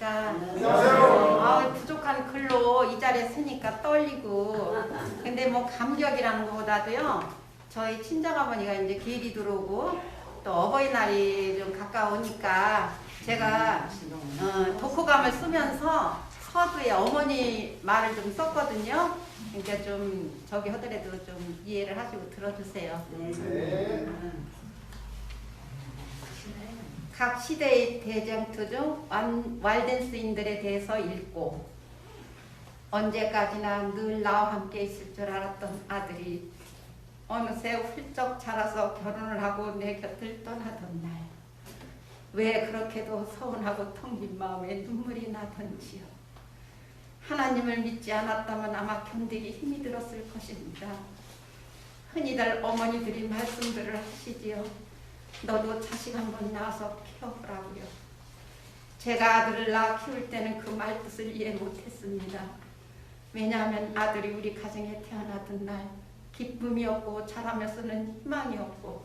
안녕하십니까. 안녕하세요. 부족한 글로 이 자리에 서니까 떨리고, 근데 뭐 감격이라는 것보다도요, 저희 친정아버니가 이제 기일이 들어오고 또 어버이날이 좀 가까우니까 제가 독후감을 쓰면서 서두에 어머니 말을 좀 썼거든요. 그러니까 좀 저기 하더라도 좀 이해를 하시고 들어주세요. 네. 각 시대의 대쟁투 중 왈덴스인들에 대해서 읽고, 언제까지나 늘 나와 함께 있을 줄 알았던 아들이 어느새 훌쩍 자라서 결혼을 하고 내 곁을 떠나던 날, 왜 그렇게도 서운하고 텅 빈 마음에 눈물이 나던지요. 하나님을 믿지 않았다면 아마 견디기 힘이 들었을 것입니다. 흔히들 어머니들이 말씀들을 하시지요. 너도 자식 한번 낳아서 키워보라고요. 제가 아들을 낳아 키울 때는 그 말뜻을 이해 못했습니다. 왜냐하면 아들이 우리 가정에 태어나던 날 기쁨이 없고 자라면서는 희망이 없고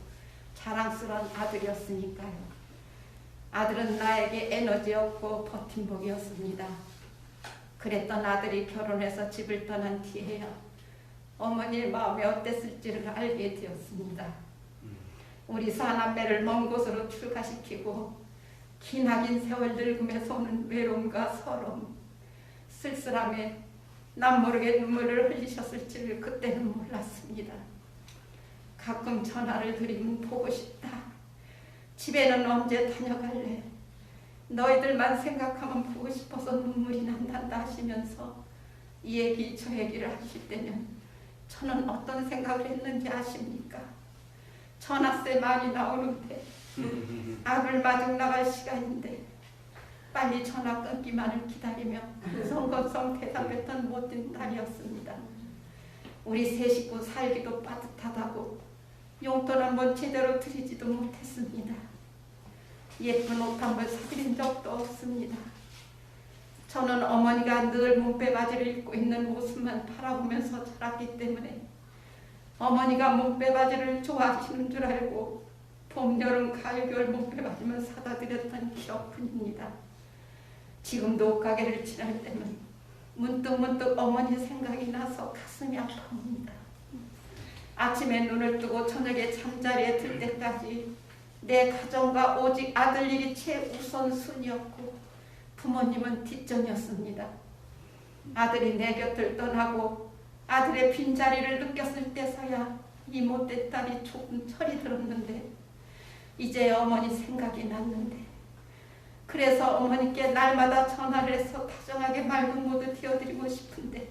자랑스러운 아들이었으니까요. 아들은 나에게 에너지였고 버팀목이었습니다. 그랬던 아들이 결혼해서 집을 떠난 뒤에야 어머니의 마음이 어땠을지를 알게 되었습니다. 우리 사남매를 먼 곳으로 출가시키고 기나긴 세월 늙음에서 오는 외로움과 서러움, 쓸쓸함에 남모르게 눈물을 흘리셨을지를 그때는 몰랐습니다. 가끔 전화를 드리면 보고 싶다. 집에는 언제 다녀갈래? 너희들만 생각하면 보고 싶어서 눈물이 난단다 하시면서 이 얘기 저 얘기를 하실 때면 저는 어떤 생각을 했는지 아십니까? 전화세 많이 나오는데 아들 마중 나갈 시간인데 빨리 전화 끊기만을 기다리며 성건성 대답했던 못된 딸이었습니다. 우리 세 식구 살기도 빠듯하다고 용돈 한번 제대로 드리지도 못했습니다. 예쁜 옷 한 번 사드린 적도 없습니다. 저는 어머니가 늘 몸빼바지를 입고 있는 모습만 바라보면서 자랐기 때문에 어머니가 몸빼바지를 좋아하시는 줄 알고 봄, 여름, 가을, 겨울 몸빼바지만 사다 드렸던 기억뿐입니다. 지금도 옷가게를 지날 때면 문득문득 어머니 생각이 나서 가슴이 아픕니다. 아침에 눈을 뜨고 저녁에 잠자리에 들 때까지 내 가정과 오직 아들 일이 최우선순위였고 부모님은 뒷전이었습니다. 아들이 내 곁을 떠나고 아들의 빈자리를 느꼈을 때서야 이 못된 딸이 조금 철이 들었는데 이제 어머니 생각이 났는데 그래서 어머니께 날마다 전화를 해서 다정하게 맑은 모두 띄워드리고 싶은데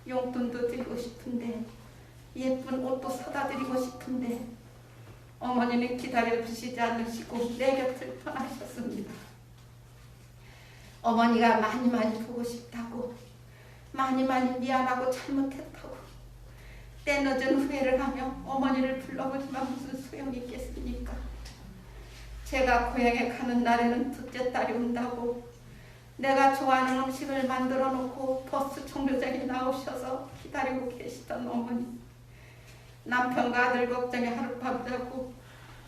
용돈도 드리고 싶은데 예쁜 옷도 사다 드리고 싶은데 어머니는 기다려주시지 않으시고 내 곁을 떠나셨습니다. 어머니가 많이 보고 싶다고 많이 미안하고 잘못했다고 때늦은 후회를 하며 어머니를 불러보지만 무슨 소용이 있겠습니까? 제가 고향에 가는 날에는 둘째 딸이 온다고 내가 좋아하는 음식을 만들어 놓고 버스 정류장에 나오셔서 기다리고 계시던 어머니, 남편과 아들 걱정에 하룻밤 자고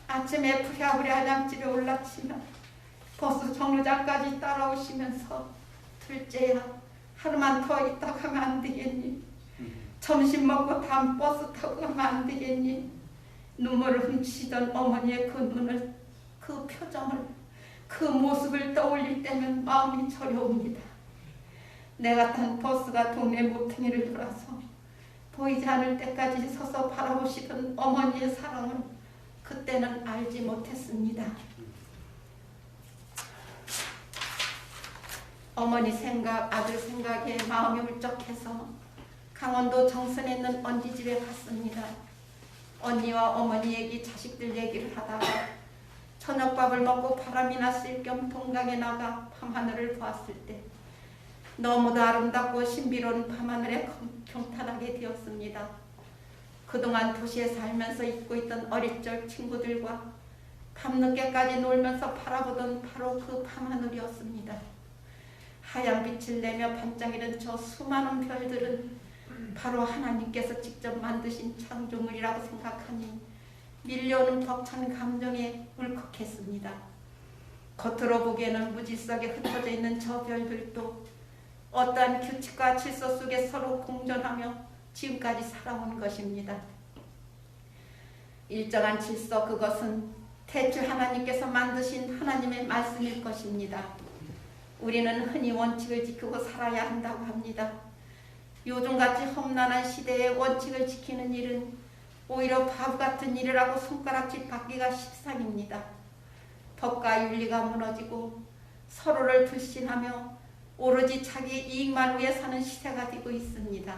아침에 부랴부랴 양집에 올라치면 버스 정류장까지 따라오시면서 둘째야 하루만 더 있다 가면 안 되겠니? 점심 먹고 다음 버스 타고 가면 안 되겠니? 눈물을 훔치던 어머니의 그 눈을, 그 표정을, 그 모습을 떠올릴 때면 마음이 저려옵니다. 내가 탄 버스가 동네 모퉁이를 돌아서 보이지 않을 때까지 서서 바라보시던 어머니의 사랑을 그때는 알지 못했습니다. 어머니 생각, 아들 생각에 마음이 울적해서 강원도 정선에 있는 언니 집에 갔습니다. 언니와 어머니 얘기, 자식들 얘기를 하다가 저녁밥을 먹고 바람이나 쐴 겸 동강에 나가 밤하늘을 보았을 때 너무도 아름답고 신비로운 밤하늘에 경탄하게 되었습니다. 그동안 도시에 살면서 잊고 있던 어릴 적 친구들과 밤늦게까지 놀면서 바라보던 바로 그 밤하늘이었습니다. 하얀 빛을 내며 반짝이는 저 수많은 별들은 바로 하나님께서 직접 만드신 창조물이라고 생각하니 밀려오는 벅찬 감정에 울컥했습니다. 겉으로 보기에는 무질서하게 흩어져 있는 저 별들도 어떠한 규칙과 질서 속에 서로 공존하며 지금까지 살아온 것입니다. 일정한 질서, 그것은 태초 하나님께서 만드신 하나님의 말씀일 것입니다. 우리는 흔히 원칙을 지키고 살아야 한다고 합니다. 요즘같이 험난한 시대에 원칙을 지키는 일은 오히려 바보 같은 일이라고 손가락질 받기가 십상입니다. 법과 윤리가 무너지고 서로를 불신하며 오로지 자기 이익만 위해 사는 시대가 되고 있습니다.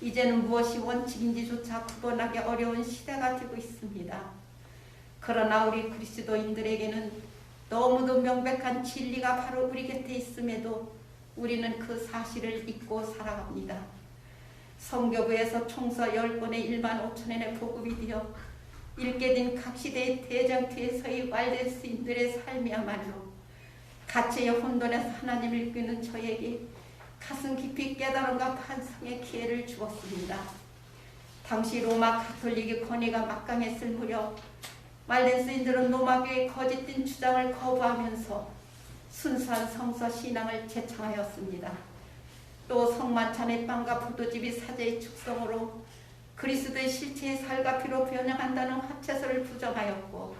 이제는 무엇이 원칙인지조차 구분하기 어려운 시대가 되고 있습니다. 그러나 우리 그리스도인들에게는 너무도 명백한 진리가 바로 우리 곁에 있음에도 우리는 그 사실을 잊고 살아갑니다. 성교부에서 총서 10권의 1만 5천엔의 보급이 되어 읽게 된 각 시대의 대장뒤에서의 왈데스인들의 삶이야말로 가치의 혼돈에서 하나님을 끄는 저에게 가슴 깊이 깨달음과 반성의 기회를 주었습니다. 당시 로마 가톨릭의 권위가 막강했을 무렵 왈덴스인들은 로마교의 거짓된 주장을 거부하면서 순수한 성서 신앙을 제창하였습니다. 또 성만찬의 빵과 포도즙이 사제의 축성으로 그리스도의 실체의 살과 피로 변형한다는 화채설을 부정하였고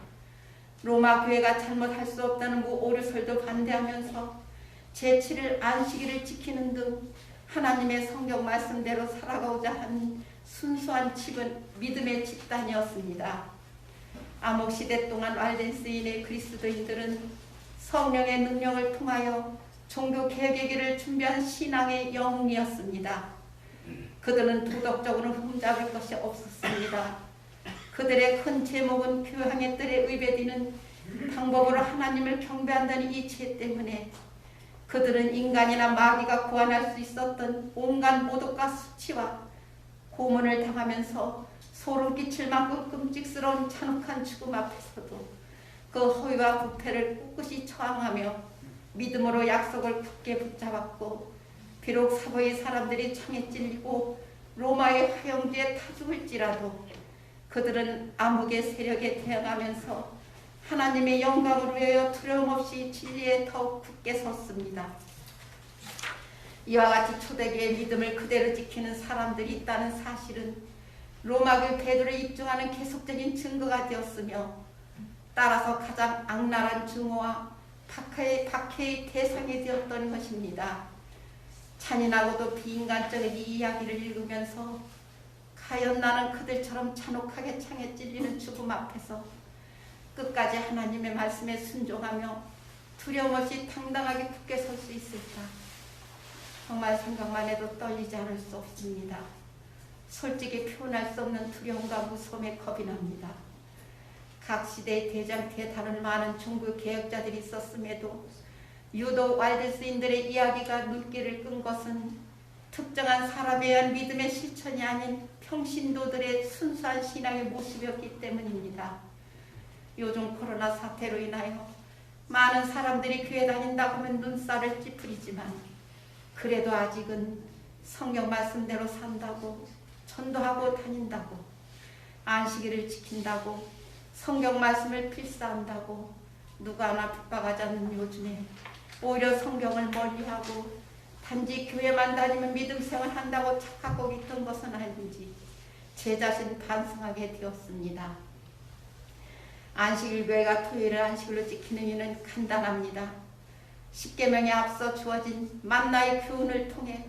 로마 교회가 잘못할 수 없다는 오류설도 반대하면서 제7일 안식일을 지키는 등 하나님의 성경 말씀대로 살아가고자 하는 순수한 집은 믿음의 집단이었습니다. 암흑시대 동안 왈덴스인의 그리스도인들은 성령의 능력을 통하여 종교 개혁의 길을 준비한 신앙의 영웅이었습니다. 그들은 도덕적으로 흠잡을 것이 없었습니다. 그들의 큰 제목은 교황의 뜰에 의배되는 방법으로 하나님을 경배한다는 이 죄 때문에 그들은 인간이나 마귀가 고안할 수 있었던 온갖 모독과 수치와 고문을 당하면서 소름 끼칠 만큼 끔찍스러운 잔혹한 죽음 앞에서도 그 허위와 부패를 꿋꿋이 저항하며 믿음으로 약속을 굳게 붙잡았고 비록 사고의 사람들이 창에 찔리고 로마의 화영지에 타죽을지라도 그들은 암흑의 세력에 대항하면서 하나님의 영광을 위하여 두려움 없이 진리에 더욱 굳게 섰습니다. 이와 같이 초대교회의 믿음을 그대로 지키는 사람들이 있다는 사실은 로마교회 베드로를 입증하는 계속적인 증거가 되었으며 따라서 가장 악랄한 증오와 박해의 대상이 되었던 것입니다. 잔인하고도 비인간적인 이 이야기를 읽으면서 과연 나는 그들처럼 잔혹하게 창에 찔리는 죽음 앞에서 끝까지 하나님의 말씀에 순종하며 두려움 없이 당당하게 굳게 설 수 있을까? 정말 생각만 해도 떨리지 않을 수 없습니다. 솔직히 표현할 수 없는 두려움과 무서움에 겁이 납니다. 각 시대의 대장태에 다른 많은 종교 개혁자들이 있었음에도 유독 왈데스인들의 이야기가 눈길을 끈 것은 특정한 사람에 의한 믿음의 실천이 아닌 평신도들의 순수한 신앙의 모습이었기 때문입니다. 요즘 코로나 사태로 인하여 많은 사람들이 교회 다닌다고 하면 눈살을 찌푸리지만 그래도 아직은 성경 말씀대로 산다고 전도하고 다닌다고 안식일을 지킨다고 성경 말씀을 필사한다고 누가 하나 핍박하지 않는 요즘에 오히려 성경을 멀리하고 단지 교회만 다니면 믿음 생활한다고 착각하고 있던 것은 아닌지 제 자신 반성하게 되었습니다. 안식일 교회가 토요일을 안식일로 지키는 이유는 간단합니다. 십계명에 앞서 주어진 만나의 교훈을 통해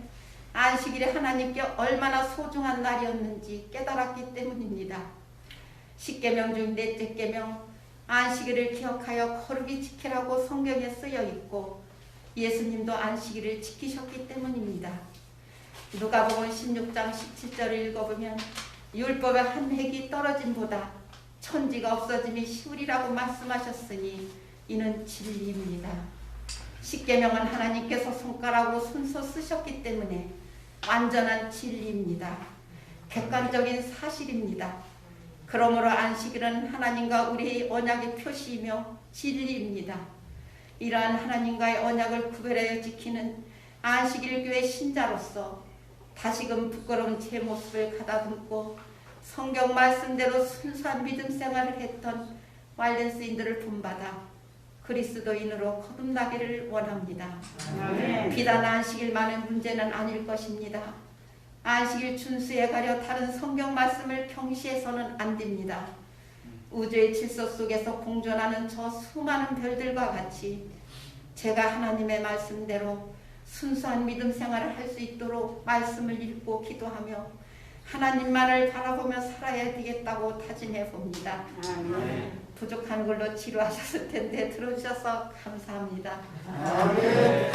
안식일이 하나님께 얼마나 소중한 날이었는지 깨달았기 때문입니다. 십계명 중 넷째 계명 안식일을 기억하여 거룩히 지키라고 성경에 쓰여 있고 예수님도 안식일을 지키셨기 때문입니다. 누가복음 16장 17절을 읽어보면 율법의 한 획이 떨어짐보다 천지가 없어짐이 쉬우리라고 말씀하셨으니 이는 진리입니다. 십계명은 하나님께서 손가락으로 순서 쓰셨기 때문에 완전한 진리입니다. 객관적인 사실입니다. 그러므로 안식일은 하나님과 우리의 언약의 표시이며 진리입니다. 이러한 하나님과의 언약을 구별하여 지키는 안식일 교회 신자로서 다시금 부끄러운 제 모습을 가다듬고 성경 말씀대로 순수한 믿음 생활을 했던 왈덴스인들을 본받아 그리스도인으로 거듭나기를 원합니다. 아멘. 비단 안식일만의 문제는 아닐 것입니다. 안식일 준수에 가려 다른 성경 말씀을 경시해서는 안 됩니다. 우주의 질서 속에서 공존하는 저 수많은 별들과 같이 제가 하나님의 말씀대로 순수한 믿음 생활을 할 수 있도록 말씀을 읽고 기도하며 하나님만을 바라보며 살아야 되겠다고 다짐해 봅니다. 아멘. 부족한 걸로 지루하셨을 텐데 들어주셔서 감사합니다. 아멘.